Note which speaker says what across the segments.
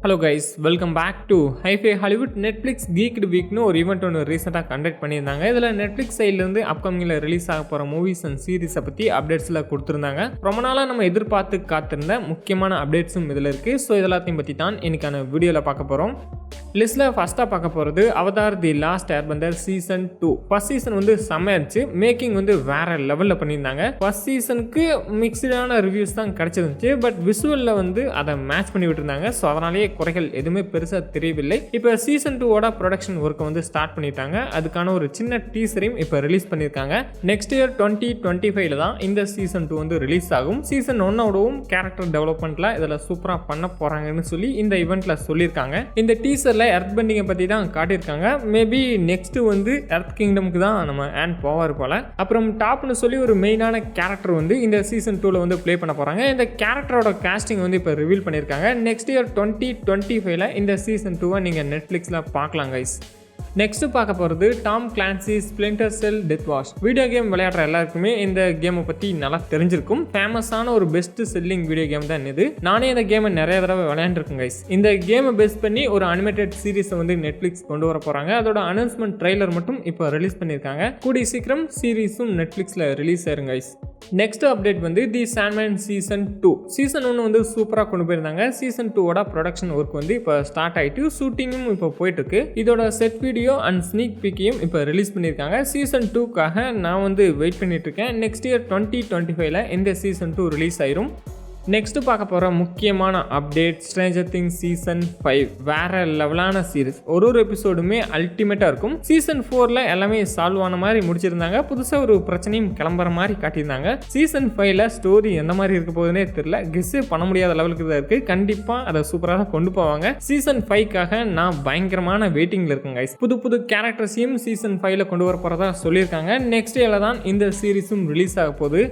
Speaker 1: Hello guys, welcome back to HiFi Hollywood. Netflix geeked வீக்னு ஒரு event ஒன்று ரீசெண்டாக கண்டக்ட் பண்ணியிருந்தாங்க. இதில் நெட்ஃப்ளிக்ஸ் சைட்லேருந்து அப்கமிங்கில் ரிலீஸ் ஆக போகிற மூவிஸ் அண்ட் சீரிஸை பற்றி அப்டேட்ஸில் கொடுத்துருந்தாங்க. ரொம்ப நாளாக நம்ம எதிர்பார்த்து காத்திருந்த முக்கியமான அப்டேட்ஸும் இதில் இருக்குது. ஸோ இதெல்லாத்தையும் பற்றி தான் இன்னைக்கான வீடியோவில் பார்க்க போகிறோம். லிஸ்ட்டில் ஃபஸ்ட்டாக பார்க்க போகிறது Avatar the last airbender season 2. First season வந்து செம்மையாச்சு. மேக்கிங் வந்து வேற லெவலில் பண்ணியிருந்தாங்க. ஃபர்ஸ்ட் சீசனுக்கு மிக்சடான ரிவ்யூஸ் தான் கிடச்சிருந்துச்சு. பட் விசுவலில் வந்து அதை மேட்ச் பண்ணி விட்டுருந்தாங்க. ஸோ அதனாலேயே குறைகள் எதுவுமே பெருசாக தெரியவில்லை. இப்போ சீசன் 2ஓட ப்ரொடக்ஷன் ஒர்க்கை வந்து ஸ்டார்ட் பண்ணிட்டாங்க. அதுக்கான ஒரு சின்ன டீசரையும் இப்போ ரிலீஸ் பண்ணியிருக்காங்க. நெக்ஸ்ட் இயர் 2025 தான் இந்த சீசன் 2 வந்து ரிலீஸ் ஆகும். சீசன் 1ஓடவும் கேரக்டர் டெவலப்மெண்ட்ல இதில் சூப்பராக பண்ண போறாங்கன்னு சொல்லி இந்த ஈவெண்ட்ல சொல்லியிருக்காங்க. இந்த டீசர்ல எர்த் பெண்டிங்கை பற்றி தான் காட்டியிருக்காங்க. மேபி நெக்ஸ்ட் வந்து எர்த் கிங்டம்க்கு தான் நம்ம ஆண்ட் போவார் போல. அப்புறம் டாப்னு சொல்லி ஒரு மெயினான கேரக்டர் வந்து இந்த சீசன் 2ல வந்து ப்ளே பண்ண போறாங்க. இந்த கேரக்டரோட காஸ்டிங் வந்து இப்போ ரிவீல் பண்ணியிருக்காங்க. நெக்ஸ்ட் இயர் 2025ல இந்த சீசன் 2 நீங்க நெட்ஃப்ளிக்ஸ்ல பார்க்கலாம் கைஸ். நெக்ஸ்ட் பார்க்க போகிறது டாம் கிளான்சி ஸ்பிளிண்டர் செல் டெத் வாஷ். வீடியோ கேம் விளையாடுற எல்லாருக்குமே இந்த கேமை பற்றி நல்லா தெரிஞ்சிருக்கும். ஃபேமஸான ஒரு பெஸ்ட் செல்லிங் வீடியோ கேம் தான் இது. நானே இந்த கேமை நிறைய தடவை விளையாண்டுருக்கேன் கைஸ். இந்த கேமை பேஸ் பண்ணி ஒரு அனிமேட்டட் சீரிஸை வந்து நெட்ஃப்ளிக்ஸ் கொண்டு வர போகிறாங்க. அதோட அனௌன்ஸ்மெண்ட் ட்ரெய்லர் மட்டும் இப்போ ரிலீஸ் பண்ணியிருக்காங்க. கூடிய சீக்கிரம் சீரிஸும் நெட்ஃப்ளிக்ஸில் ரிலீஸ் ஆயிருங்க கைஸ். நெக்ஸ்ட் அப்டேட் வந்து தி சாண்ட்மேன் சீசன் 2. சீசன் 1 வந்து சூப்பராக கொண்டு போயிருந்தாங்க. சீசன் 2ஓட ப்ரொடக்ஷன் ஒர்க் வந்து இப்போ ஸ்டார்ட் ஆகிட்டு ஷூட்டிங்கும் இப்போ போயிட்டு இருக்கு. இதோட செட் வீடியோ அண்ட் ஸ்னீக் பீக்கையும் இப்போ ரிலீஸ் பண்ணியிருக்காங்க. சீசன் 2க்காக நான் வந்து வெயிட் பண்ணிட்டு இருக்கேன். நெக்ஸ்ட் இயர் 2025ல இந்த சீசன் 2 ரிலீஸ் ஆயிரும். நெக்ஸ்ட் பார்க்க போகிற முக்கியமான அப்டேட் ஸ்ட்ரேஞ்சர் திங்ஸ் சீசன் 5. வேற லெவலான சீரிஸ். ஒரு எபிசோடுமே அல்டிமேட்டாக இருக்கும். சீசன் 4ல எல்லாமே சால்வ் ஆன மாதிரி முடிச்சிருந்தாங்க. புதுசாக ஒரு பிரச்சனையும் கிளம்புற மாதிரி காட்டியிருந்தாங்க. சீசன் 5ல ஸ்டோரி எந்த மாதிரி இருக்க போகுதுன்னே தெரியல. கெஸ் பண்ண முடியாத லெவலுக்கு தான் இருக்குது. கண்டிப்பாக அதை சூப்பராக கொண்டு போவாங்க. சீசன் 5க்காக நான் பயங்கரமான வெயிட்டிங்கில் இருக்கேன் கைஸ். புது கேரக்டர்ஸையும் சீசன் 5ல கொண்டு வர போகிறதா சொல்லியிருக்காங்க. நெக்ஸ்ட் இயர்ல தான் இந்த சீரிஸும் ரிலீஸ் ஆக போகுது.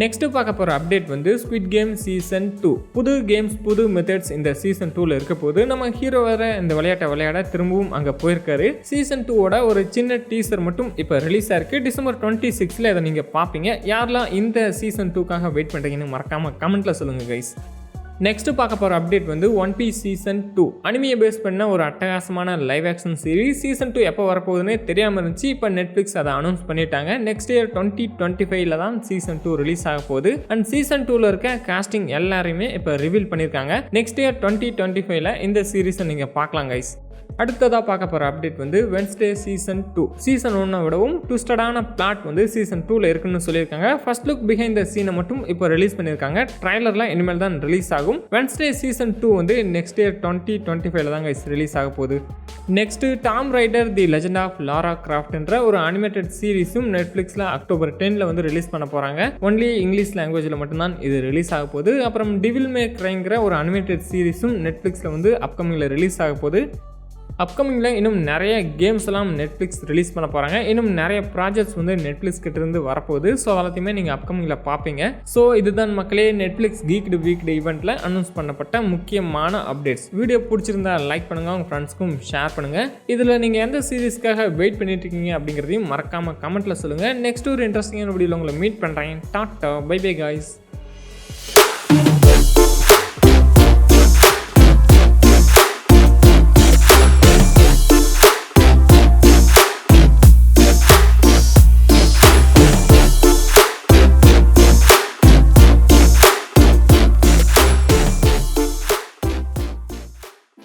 Speaker 1: நெக்ஸ்ட் பார்க்க போகிற அப்டேட் வந்து ஸ்குவிட் கேம் சீசன் 2. புது கேம்ஸ் புது மெத்தட்ஸ் இந்த சீசன் 2ல இருக்க போது. நம்ம ஹீரோ வேற இந்த விளையாட்டை விளையாட திரும்பவும் அங்கே போயிருக்காரு. சீசன் 2ஓட ஒரு சின்ன டீசர் மட்டும் இப்போ ரிலீஸ் ஆயிருக்கு. டிசம்பர் 26ல இதை நீங்கள் பார்ப்பீங்க. யாரெல்லாம் இந்த சீசன் 2க்காக வெயிட் பண்ணுறீங்கன்னு மறக்காம கமெண்ட்ல சொல்லுங்க கைஸ். நெக்ஸ்ட் பார்க்க போகிற அப்டேட் வந்து ஒன் பீஸ் சீசன் 2. அனிமியை பேஸ் பண்ண ஒரு அட்டகாசமான லைவ் ஆக்ஷன் சீரிஸ். சீசன் 2 எப்போ வரப்போகுதுன்னே தெரியாமல் இருந்துச்சு. இப்போ நெட்ஃப்ளிக்ஸ் அதை அனௌன்ஸ் பண்ணிட்டாங்க. நெக்ஸ்ட் இயர் 2025ல தான் சீசன் 2 ரிலீஸ் ஆக போகுது. அண்ட் சீசன் 2ல இருக்க காஸ்டிங் எல்லாரையுமே இப்போ ரிவீல் பண்ணியிருக்காங்க. நெக்ஸ்ட் இயர் 2025ல இந்த சீரிஸை நீங்கள் பார்க்கலாம் கைஸ். அடுத்ததாக பார்க்க போகிற அப்டேட் வந்து வென்ஸ்டே சீசன் 2. சீசன் 1 விடவும் ட்விஸ்டடான பிளாட் வந்து சீசன் 2ல இருக்குன்னு சொல்லியிருக்காங்க. ஃபர்ஸ்ட் லுக் பிஹைண்ட் த சீனை மட்டும் இப்போ ரிலீஸ் பண்ணியிருக்காங்க. ட்ரைலர்லாம் இனிமேல் தான் ரிலீஸ் ஆகும். வென்ஸ்டே சீசன் 2 வந்து நெக்ஸ்ட் இயர் 2025ல தான் ரிலீஸ் ஆக போகுது. Next Tomb Raider the Legend of லாரா கிராஃப்ட்ன்ற ஒரு அனிமேட்டட் சீரிஸும் நெட்ஃப்ளிக்ஸில் அக்டோபர் 10ல வந்து ரிலீஸ் பண்ண போகிறாங்க. ஒன்லி இங்கிலீஷ் லாங்குவேஜில் மட்டும்தான் இது ரிலீஸ் ஆக போகுது. அப்புறம் டிவில் மே கிரைங்கிற ஒரு அனிமேட்டட் சீரிஸும் நெட்ஃப்ளிக்ஸில் வந்து அப்கமிங்கில் ரிலீஸ் ஆக போகுது. அப்கமிங்கில் இன்னும் நிறைய கேம்ஸ் எல்லாம் நெட்ஃப்ளிக்ஸ் ரிலீஸ் பண்ண போகிறாங்க. இன்னும் நிறைய ப்ராஜெக்ட்ஸ் வந்து நெட்ஃப்ளிக்ஸ் கிட்ட இருந்து வரப்போகுது. ஸோ எல்லாத்தையுமே நீங்கள் அப்கமிங்கில் பார்ப்பீங்க. ஸோ இதுதான் மக்களே நெட்ஃப்ளிக்ஸ் கீக்டு வீக்டு ஈவெண்ட்டில் அனௌன்ஸ் பண்ணப்பட்ட முக்கியமான அப்டேட்ஸ். வீடியோ பிடிச்சிருந்தா லைக் பண்ணுங்கள், உங்கள் ஃப்ரெண்ட்ஸ்க்கும் ஷேர் பண்ணுங்கள். இதில் நீங்கள் எந்த சீரிஸ்க்காக வெயிட் பண்ணிட்டு இருக்கீங்க அப்படிங்கிறதையும் மறக்காமல் கமெண்ட்டில் சொல்லுங்கள். நெக்ஸ்ட் ஒரு இன்ட்ரெஸ்டிங்கான வீடியோவில் உங்களை மீட் பண்ணுறேன். டாட்டா, பை பை காய்ஸ்.